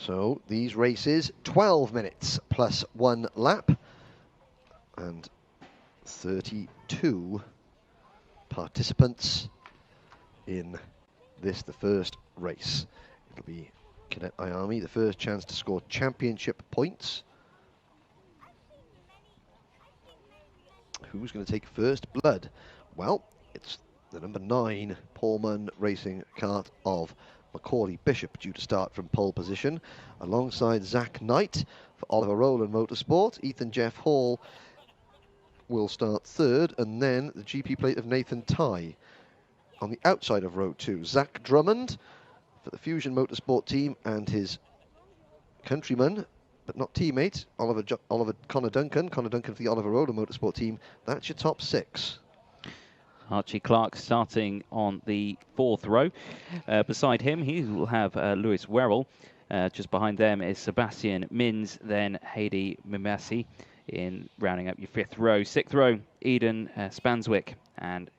So these races, 12 minutes plus 1 lap and 32 participants in this, the first race. It'll be Cadet IAME, the first chance to score championship points. Who's going to take first blood? Well, it's the number 9 Pullman racing kart of Macaulay Bishop, due to start from pole position, alongside Zach Knight for Oliver Rowland Motorsport. Ethan Jeff Hall will start third, and then the GP plate of Nathan Tye. On the outside of row 2, Zach Drummond for the Fusion Motorsport team, and his countryman, but not teammate, Connor Duncan for the Oliver Rowland Motorsport team. That's your top 6. Archie Clark starting on the 4th row. Beside him, he will have Lewis Werrell. Just behind them is Sebastian Mins, then Heidi Mimasi in rounding up your 5th row. 6th row, Eden Spanswick and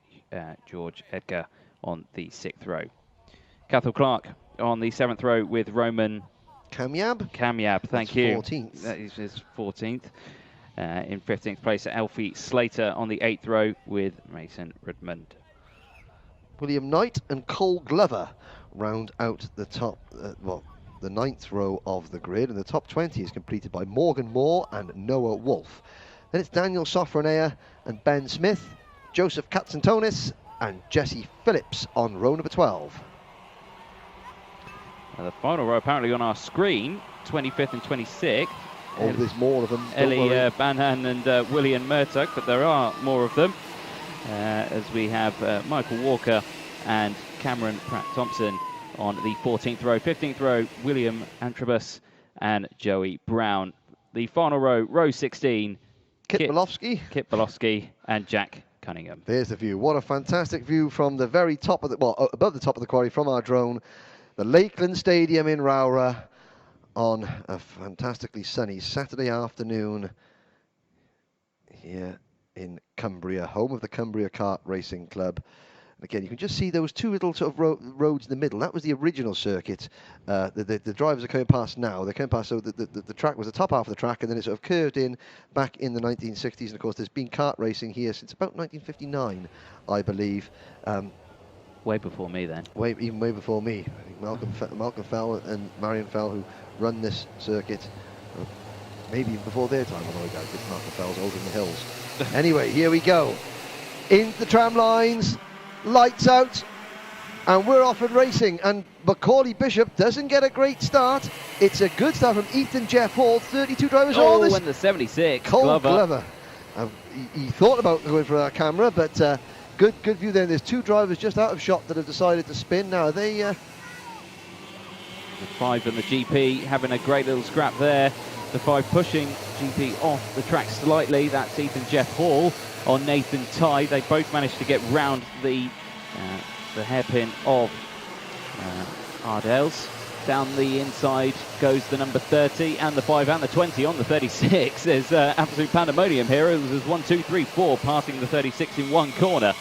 George Edgar on the 6th row. Cathal Clark on the 7th row with Roman Kamyab, thank you. 14th. That is his 14th. In 15th place, Alfie Slater on the 8th row with Mason Redmond. William Knight and Cole Glover round out the top, the 9th row of the grid, and the top 20 is completed by Morgan Moore and Noah Wolf. Then it's Daniel Sofroneya and Ben Smith, Joseph Katsantonis and Jesse Phillips on row number 12. The final row apparently on our screen, 25th and 26th. Oh, there's more of them. Ellie Banhan and William Murtuck, but there are more of them, as we have Michael Walker and Cameron Pratt-Thompson on the 14th row. 15th row, William Antrobus and Joey Brown. The final row, row 16, Kit Bolofsky and Jack Cunningham. There's the view. What a fantastic view from the very top of the, above the top of the quarry from our drone. The Lakeland Stadium in Rowrah on a fantastically sunny Saturday afternoon here in Cumbria, home of the Cumbria Kart Racing Club. And again, you can just see those two little sort of roads in the middle. That was the original circuit. The drivers are coming past now. They're coming past, so the track was the top half of the track, and then it sort of curved in back in the 1960s. And of course, there's been kart racing here since about 1959, I believe. Way before me, then. Even way before me. I think Malcolm Fell and Marion Fell, who run this circuit, maybe even before their time, although I doubt it. Malcolm Fell's older than the hills. Anyway, here we go. Into the tram lines, lights out, and we're off and racing. And Macaulay Bishop doesn't get a great start. It's a good start from Ethan Jeff Hall, 32 drivers. Oh, and the 76. Cole Glover. He thought about going for that camera, but good view there. There's 2 drivers just out of shot that have decided to spin. Now they... the 5 and the GP having a great little scrap there. The 5 pushing GP off the track slightly. That's Ethan Jeff Hall on Nathan Tye. They both managed to get round the hairpin of Ardales. Down the inside goes the number 30 and the 5 and the 20 on the 36. There's absolute pandemonium here. It was 1, 2, 3, 4 passing the 36 in one corner,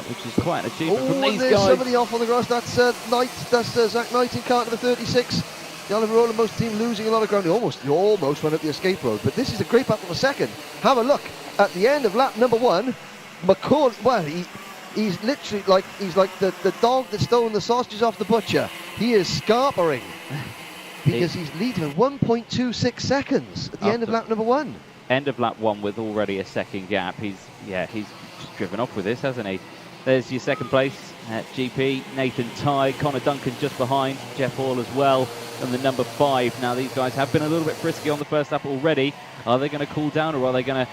which is quite an achievement from these there's guys. Somebody off on the grass. That's Knight. That's Zach Knight in kart number 36. The Oliver Rowland Motor team losing a lot of ground. He almost went up the escape road, but this is a great battle for second. Have a look at the end of lap number 1. Macaulay. Well, he's literally like the dog that's stolen the sausages off the butcher. He is scarpering because he's leading at 1.26 seconds at the end of lap number 1. End of lap 1 with already a second gap. He's just driven off with this, hasn't he? There's your second place at GP. Nathan Tye, Connor Duncan just behind, Jeff Hall as well, and the number 5. Now these guys have been a little bit frisky on the first lap already. Are they going to cool down, or are they going to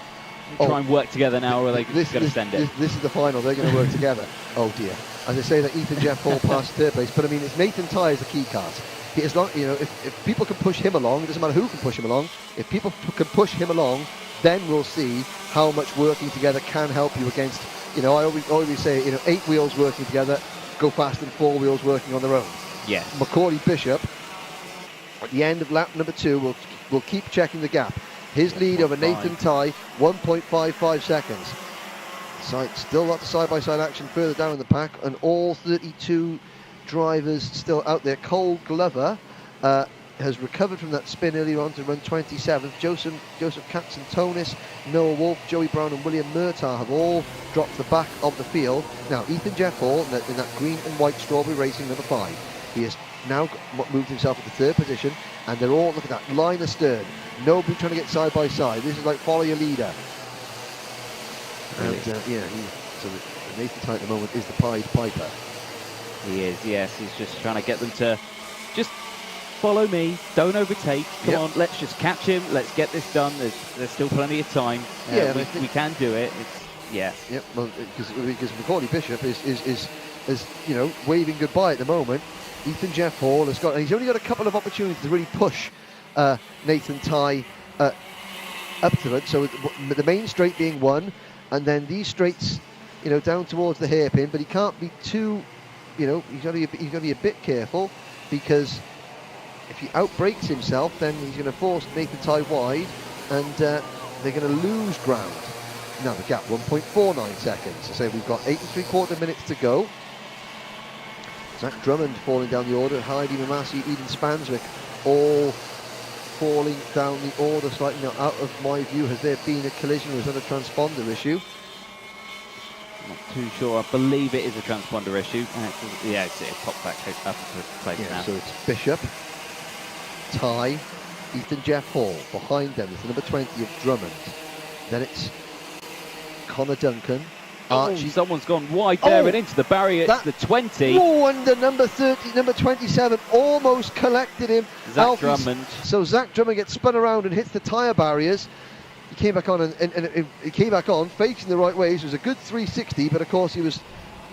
try and work together now, or are they going to send it? This is the final. They're going to work together. Oh dear. As I say, that Ethan Jeff Hall passed 3rd place, but I mean, it's Nathan Tye is the key kart. As long, if people can push him along, it doesn't matter who can push him along. If people can push him along, then we'll see how much working together can help you against. I always say, 8 wheels working together go faster than 4 wheels working on their own. Yes. Macaulay Bishop, at the end of lap number 2, will keep checking the gap. His lead over Nathan Tye, 1.55 seconds. Still lots of side-by-side action further down in the pack, and all 32 drivers still out there. Cole Glover has recovered from that spin earlier on to run 27th. Joseph Katzentonis, Noah Wolf, Joey Brown and William Murtaugh have all dropped to the back of the field. Now Ethan Jeff Hall in that green and white Strawberry Racing number 5. He has now moved himself into 3rd position, and they're all, look at that, line astern. Nobody trying to get side by side. This is like follow your leader. Really? And so Nathan Tye at the moment is the Pied Piper. He is, yes. He's just trying to get them to just follow me, don't overtake. Come on, let's just catch him. Let's get this done. There's still plenty of time. We can do it. Yep. Well, because Macaulay Bishop is you know, waving goodbye at the moment. Ethan Jeff Hall has got, and he's only got a couple of opportunities to really push Nathan Tye up to it. So the main straight being one, and then these straights, you know, down towards the hairpin. But he can't be too, you know, he's got to be a bit careful, because if he outbrakes himself, then he's going to force Nathan Tye wide, and they're going to lose ground. Now the gap 1.49 seconds. So we've got 8 3/4 minutes to go. Zach Drummond falling down the order. Heidi Mamasi, Eden Spanswick, all falling down the order slightly. Now, out of my view, has there been a collision, or is that a transponder issue? Not too sure. I believe it is a transponder issue. It popped back up into place now. So it's Bishop, Tye, Ethan Jeff Hall. Behind them is the number 20 of Drummond. Then it's Connor Duncan. Archie. Someone's gone wide there and into the barrier. It's the 20. Oh, and the number 27 almost collected him. Zach Drummond. So Zach Drummond gets spun around and hits the tyre barriers. He came back on, and he came back on facing the right way. So it was a good 360, but of course he was.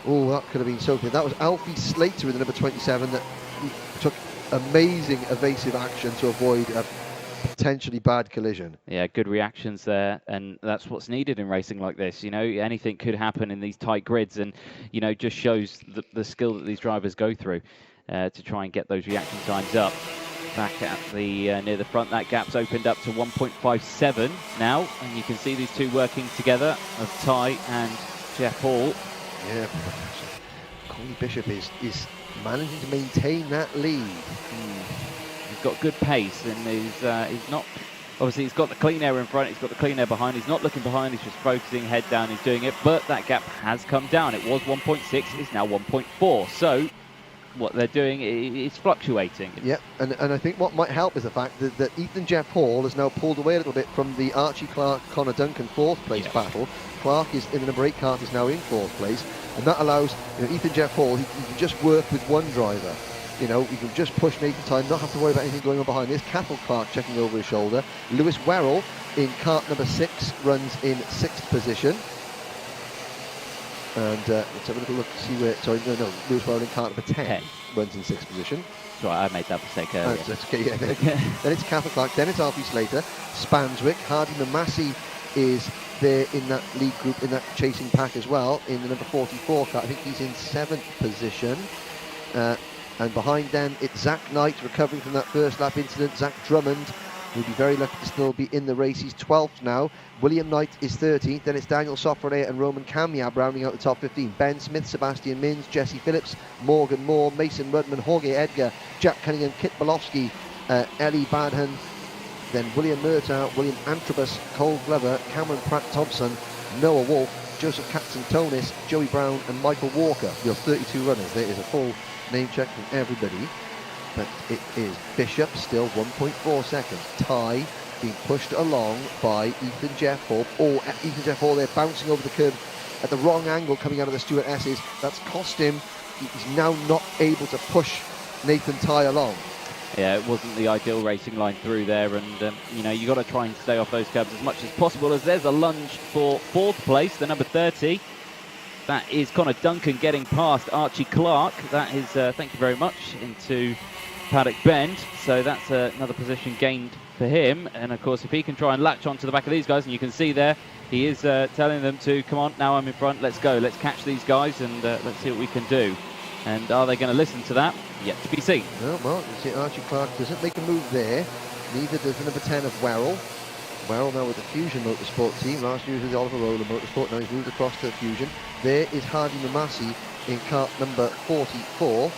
Oh, that could have been so good. That was Alfie Slater in the number 27 that took amazing evasive action to avoid a potentially bad collision. Yeah, good reactions there, and that's what's needed in racing like this. You know, anything could happen in these tight grids, and you know, just shows the skill that these drivers go through to try and get those reaction times up. Back at the near the front, that gap's opened up to 1.57 now, and you can see these two working together, of Tye and Jeff Hall. Yeah, Coley Bishop is managing to maintain that lead. He's got good pace, and he's not. Obviously, he's got the clean air in front. He's got the clean air behind. He's not looking behind. He's just focusing, head down. He's doing it, but that gap has come down. It was 1.6. It's now 1.4. So what they're doing is fluctuating. Yep, and I think what might help is the fact that Ethan Jeff Hall has now pulled away a little bit from the Archie Clark Connor Duncan 4th place battle. Clark is in the number 8 Kart, is now in 4th place, and that allows, you know, Ethan Jeff Hall, he can just work with one driver. You know, he can just push Nathan Tye, not have to worry about anything going on behind. There's Cathal Clark checking over his shoulder. Lewis Werrell in kart number 6 runs in 6th position. And let's have a little look to see where. Sorry, no, Lewis Werrell in kart number 10 runs in 6th position. Sorry, I made that mistake earlier. That's okay, yeah. Then it's Cathal Clark, then it's Alfie Slater, Spanswick, Hardy Mamasi is there in that lead group, in that chasing pack as well, in the number 44 kart. I think he's in 7th position. And behind them, it's Zach Knight recovering from that first lap incident. Zach Drummond will be very lucky to still be in the race. He's 12th now. William Knight is 13th. Then it's Daniel Sofrone and Roman Kamiab rounding out the top 15. Ben Smith, Sebastian Mins, Jesse Phillips, Morgan Moore, Mason Rudman, Jorge Edgar, Jack Cunningham, Kit Bolofsky, Ellie Badhan, then William Murtaugh, William Antrobus, Cole Glover, Cameron Pratt-Thompson, Noah Wolf, Joseph Katzentonis, Joey Brown and Michael Walker. Your 32 runners. There is a full name check from everybody, but it is Bishop still 1.4 seconds. Tye being pushed along by Ethan Jeff Hall. Ethan Jeff Hall there bouncing over the curb at the wrong angle coming out of the Stuart S's. That's cost him. He's now not able to push Nathan Tye along. Yeah, it wasn't the ideal racing line through there, and you know, you got to try and stay off those curbs as much as possible. As there's a lunge for 4th place, the number 30. That is Connor Duncan getting past Archie Clark. That is, thank you very much, into Paddock Bend. So that's another position gained for him. And of course, if he can try and latch onto the back of these guys, and you can see there, he is telling them to, come on, now I'm in front, let's go, let's catch these guys, and let's see what we can do. And are they going to listen to that? Yet to be seen. No, well, you see Archie Clark doesn't make a move there. Neither does the number 10 of Werrell. Werrell now with the Fusion Motorsport team. Last year he was with the Oliver Roller Motorsport. Now he's moved across to the Fusion. There is Hardy Mamasi in kart number 44.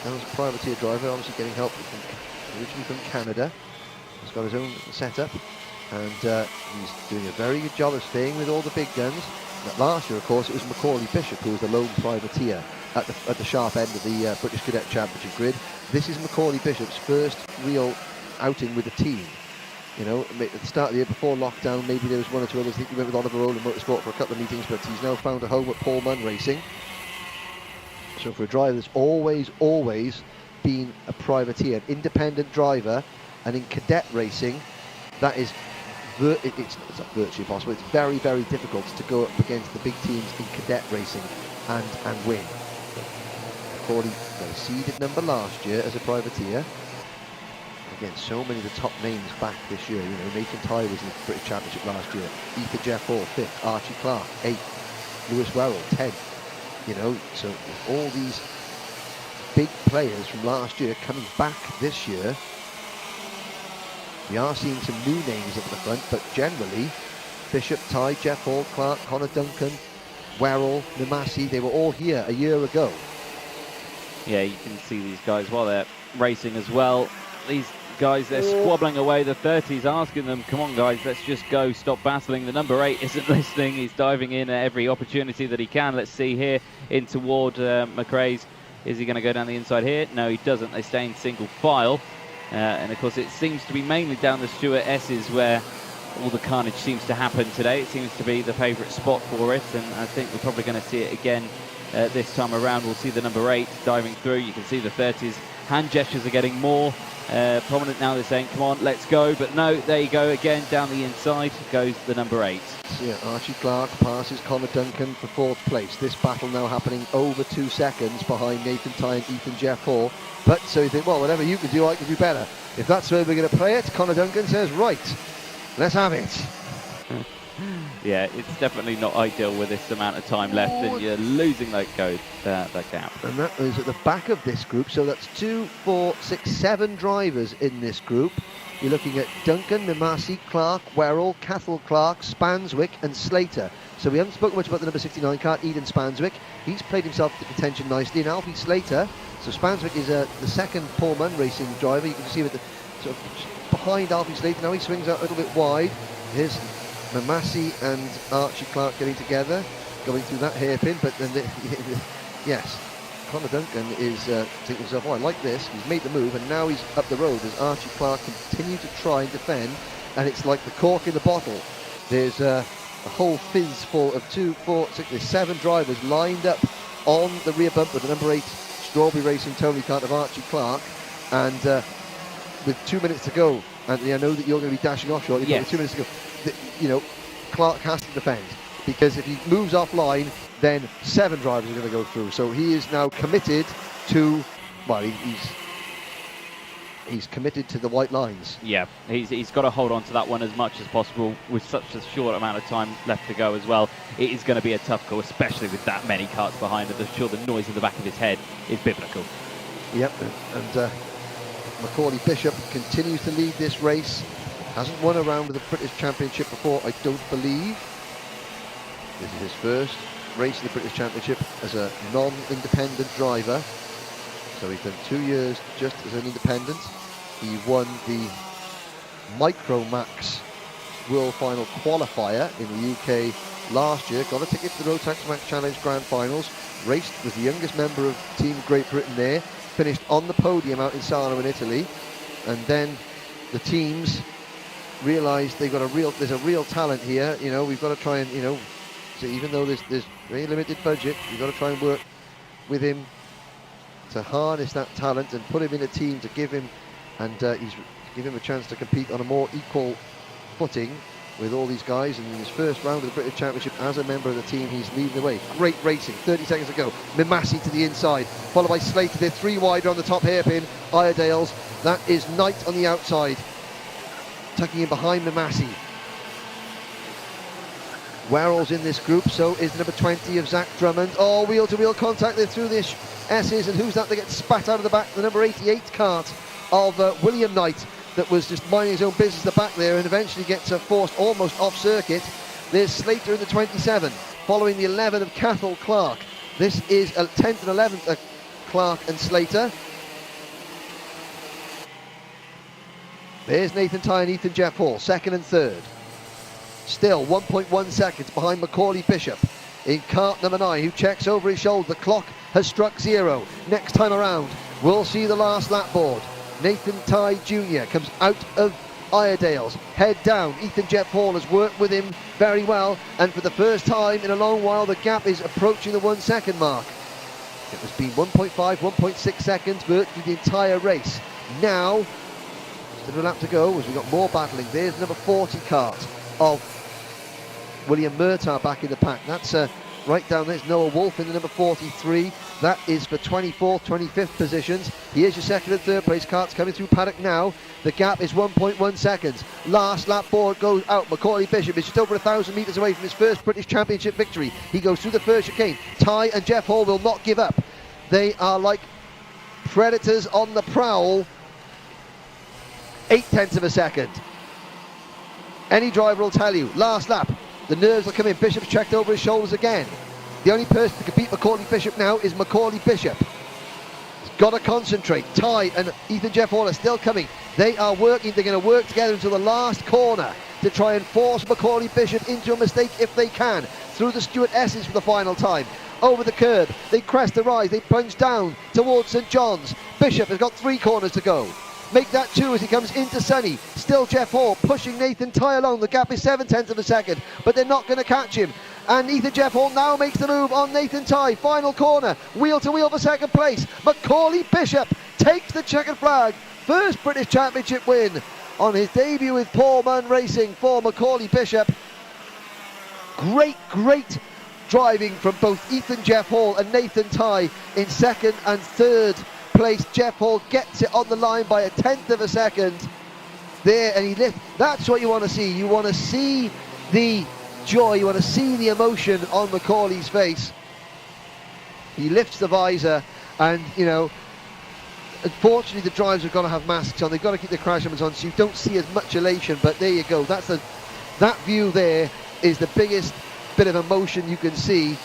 That was a privateer driver, obviously getting help from originally from Canada. He's got his own setup, and he's doing a very good job of staying with all the big guns. But last year, of course, it was Macaulay Bishop who was the lone privateer at the sharp end of the British Cadet Championship grid. This is Macaulay Bishop's first real outing with the team. You know, at the start of the year, before lockdown, maybe there was one or two others. I think he went with Oliver Roll and Motorsport for a couple of meetings, but he's now found a home at Paul Munn Racing. So for a driver that's always been a privateer, an independent driver, and in cadet racing, that is it's not virtually impossible. It's very, very difficult to go up against the big teams in cadet racing and win. Macaulay got a seeded number last year as a privateer. Again, so many of the top names back this year. You know, Nathan Ty was in the British Championship last year. Ethan Jeff Hall, 5th. Archie Clark, 8th. Lewis Werrell, 10th. You know, so all these big players from last year coming back this year. We are seeing some new names up at the front, but generally, Bishop, Ty, Jeff Hall, Clark, Connor Duncan, Werrell, Nimasi, they were all here a year ago. Yeah, you can see these guys while they're racing as well. These guys, they're squabbling away. The 30s asking them, come on guys, let's just go, stop battling. The number 8 isn't listening. He's diving in at every opportunity that he can. Let's see here in toward McRae's. Is he going to go down the inside here? No, he doesn't. They stay in single file. And of course, it seems to be mainly down the Stuart S's where all the carnage seems to happen today. It seems to be the favourite spot for it, and I think we're probably going to see it again this time around. We'll see the number 8 diving through. You can see the 30s. Hand gestures are getting more prominent now. They're saying, come on, let's go. But no, there you go again. Down the inside goes the number 8. So yeah, Archie Clark passes Connor Duncan for 4th place. This battle now happening over 2 seconds behind Nathan Ty and Ethan Jeff Hall. But so you think, well, whatever you can do, I can do better. If that's where we're going to play it, Connor Duncan says, right, let's have it. Yeah, it's definitely not ideal with this amount of time left, and you're losing that gap. And that is at the back of this group, so that's 2, 4, 6, 7 drivers in this group. You're looking at Duncan, Mimasi, Clark, Werrell, Cathal Clark, Spanswick and Slater. So we haven't spoken much about the number 69 car, Eden Spanswick. He's played himself to contention nicely. And Alfie Slater, so Spanswick is the second Paul Munn Racing driver. You can see with the sort of behind Alfie Slater. Now he swings out a little bit wide. Here's Mimasi and Archie Clark getting together, going through that hairpin. But then, yes, Connor Duncan is thinking to himself, oh, I like this. He's made the move, and now he's up the road as Archie Clark continues to try and defend. And it's like the cork in the bottle. There's a whole fizz full of 2, 4, 6, there's 7 drivers lined up on the rear bumper, the number 8 Strawberry Racing Tony Kart of Archie Clark. And with 2 minutes to go, Anthony, I know that you're going to be dashing off shortly, yes. But with 2 minutes to go, you know, Clark has to defend, because if he moves offline, then 7 drivers are going to go through. So he is now committed to, well, he's committed to the white lines. Yeah, he's got to hold on to that one as much as possible with such a short amount of time left to go as well. It is going to be a tough call, especially with that many carts behind him. I'm sure the noise in the back of his head is biblical. Yep, and Macaulay Bishop continues to lead this race. Hasn't won a round of the British Championship before, I don't believe. This is his first race in the British Championship as a non-independent driver. So he's done 2 years just as an independent. He won the Micromax World Final Qualifier in the UK last year. Got a ticket to the Rotax Max Challenge Grand Finals. Raced with the youngest member of Team Great Britain there. Finished on the podium out in Sarno in Italy. And then the teams realised there's a real talent here. You know, we've got to try and, you know, so even though there's very limited budget, you've got to try and work with him to harness that talent and put him in a team to give him a chance to compete on a more equal footing with all these guys. And in his first round of the British Championship as a member of the team, he's leading the way. Great racing, 30 seconds to go. Mimasi to the inside, followed by Slater. They're 3 wide on the top hairpin. Iredale's, that is Knight on the outside, tucking in behind Mimasi. Werrell's in this group, so is number 20 of Zach Drummond. Oh, wheel-to-wheel contact there through the S's, and who's that that gets spat out of the back? The number 88 cart of William Knight, that was just minding his own business at the back there, and eventually gets forced almost off circuit. There's Slater in the 27, following the 11 of Cathal Clark. This is 10th and 11th Clark and Slater. There's Nathan Tye and Ethan Jeff Hall, second and third. Still 1.1 seconds behind Macaulay Bishop in cart number 9, who checks over his shoulder. The clock has struck 0. Next time around, we'll see the last lap board. Nathan Tye Jr. comes out of Iredale's, head down. Ethan Jeff Hall has worked with him very well, and for the first time in a long while, the gap is approaching the 1 second mark. It has been 1.5, 1.6 seconds virtually the entire race. Now, still a lap to go as we've got more battling. There's number 40 cart of William Murtagh back in the pack. That's right down there. There's Noah Wolf in the number 43. That is for 24th, 25th positions. Here's your second and third place carts coming through paddock now. The gap is 1.1 seconds. Last lap board goes out. Macaulay Bishop is just over 1,000 metres away from his first British Championship victory. He goes through the first chicane. Tye and Jeff Hall will not give up. They are like predators on the prowl. 0.8 of a second. Any driver will tell you. Last lap. The nerves will come in. Bishop's checked over his shoulders again. The only person that can beat Macaulay Bishop now is Macaulay Bishop. He's got to concentrate. Tye and Ethan Jeff Hall are still coming. They are working. They're going to work together until the last corner to try and force Macaulay Bishop into a mistake if they can. Through the Stuart S's for the final time. Over the curb. They crest the rise. They plunge down towards St John's. Bishop has got 3 corners to go. Make that 2 as he comes into Sunny. Still Jeff Hall pushing Nathan Tye along. The gap is 0.7 of a second, but they're not going to catch him. And Ethan Jeff Hall now makes the move on Nathan Tye. Final corner, wheel to wheel for second place. Macaulay Bishop takes the checkered flag. First British Championship win on his debut with Paul Munn Racing for Macaulay Bishop. Great driving from both Ethan Jeff Hall and Nathan Tye in second and third place. Jeff Hall gets it on the line by 1/10 of a second there, and he lifts. That's what you want to see. You want to see the joy, you want to see the emotion on Macaulay's face. He lifts the visor, and you know, unfortunately the drivers are going to have masks on. They've got to keep their crash helmets on, so you don't see as much elation, but there you go. That view there is the biggest bit of emotion you can see,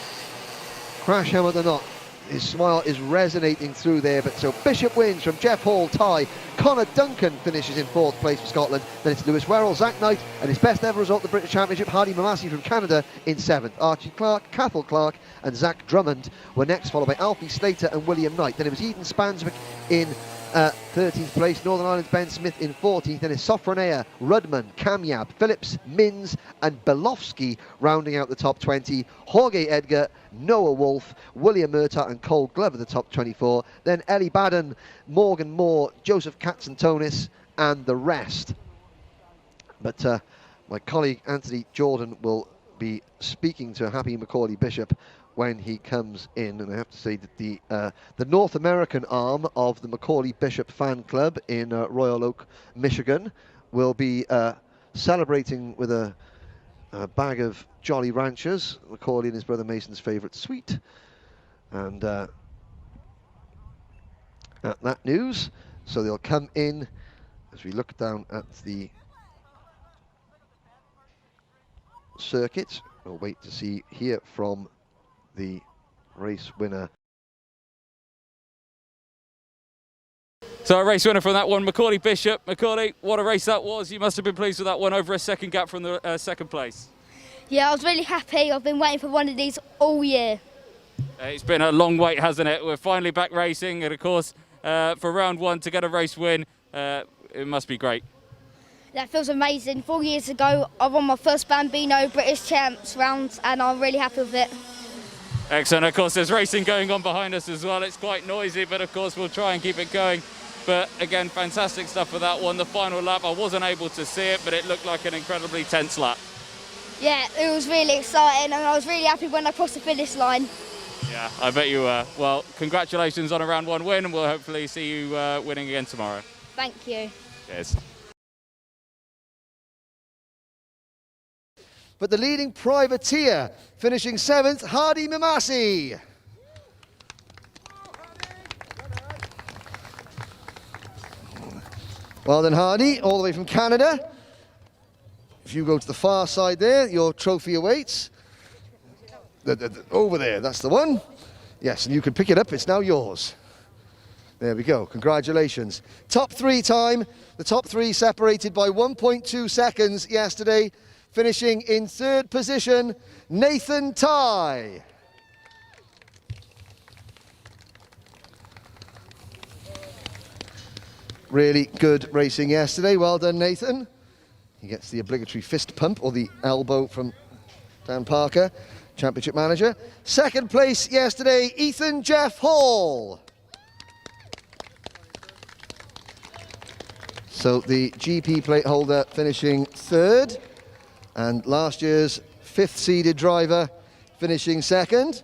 crash helmet or not. His smile is resonating through there. But so Bishop wins from Jeff Hall, Tye. Connor Duncan finishes in 4th place for Scotland. Then it's Lewis Werrell, Zach Knight, and his best ever result at the British Championship, Hardy Mamassi from Canada in 7th. Archie Clark, Cathal Clark and Zach Drummond were next, followed by Alfie Slater and William Knight. Then it was Eden Spanswick in 13th place, Northern Ireland's Ben Smith in 14th, then it's Sofronea, Rudman, Kamyab, Phillips, Mins and Belofsky rounding out the top 20. Jorge Edgar, Noah Wolf, William Murtagh and Cole Glover the top 24. Then Ellie Baden, Morgan Moore, Joseph Katzentonis and the rest. But my colleague Anthony Jordan will be speaking to Happy Macaulay Bishop when he comes in, and I have to say that the North American arm of the Macaulay Bishop fan club in Royal Oak, Michigan, will be celebrating with a bag of Jolly Ranchers, Macaulay and his brother Mason's favourite sweet. And at that news, so they'll come in as we look down at the circuit. We'll wait to hear from the race winner. So a race winner from that one, Macaulay Bishop. Macaulay, what a race that was. You must have been pleased with that one, over a second gap from the second place. Yeah, I was really happy. I've been waiting for one of these all year. It's been a long wait, hasn't it? We're finally back racing, and of course, for round 1 to get a race win, it must be great. That feels amazing. 4 years ago, I won my first Bambino British Champs round, and I'm really happy with it. Excellent. Of course, there's racing going on behind us as well. It's quite noisy, but of course, we'll try and keep it going. But again, fantastic stuff for that one. The final lap, I wasn't able to see it, but it looked like an incredibly tense lap. Yeah, it was really exciting, and I was really happy when I crossed the finish line. Yeah, I bet you were. Well, congratulations on a round 1 win, and we'll hopefully see you winning again tomorrow. Thank you. Cheers. But the leading privateer, finishing 7th, Hardy Mamassi. Well then, Hardy, all the way from Canada. If you go to the far side there, your trophy awaits. Over there, that's the one. Yes, and you can pick it up, it's now yours. There we go, congratulations. Top 3 time, the top 3 separated by 1.2 seconds yesterday, finishing in 3rd position, Nathan Ty. Really good racing yesterday, well done Nathan. He gets the obligatory fist pump or the elbow from Dan Parker, championship manager. 2nd place yesterday, Ethan Jeff Hall. So the GP plate holder finishing 3rd, and last year's 5th seeded driver finishing 2nd.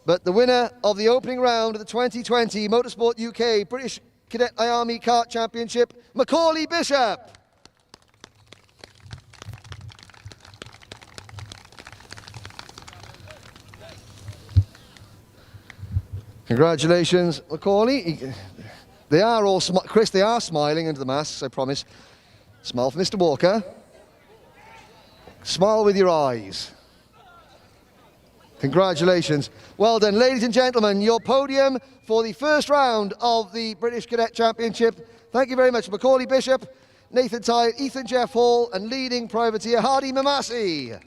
But the winner of the opening round of the 2020 Motorsport UK British Cadet IAME Kart Championship, Macaulay Bishop. Congratulations, Macaulay. They are all, Chris, they are smiling under the masks, I promise. Smile for Mr. Walker. Smile with your eyes. Congratulations. Well done, ladies and gentlemen, your podium for the 1st round of the British Cadet Championship. Thank you very much, Macaulay Bishop, Nathan Ty, Ethan Jeff Hall, and leading privateer Hardy Mamasi.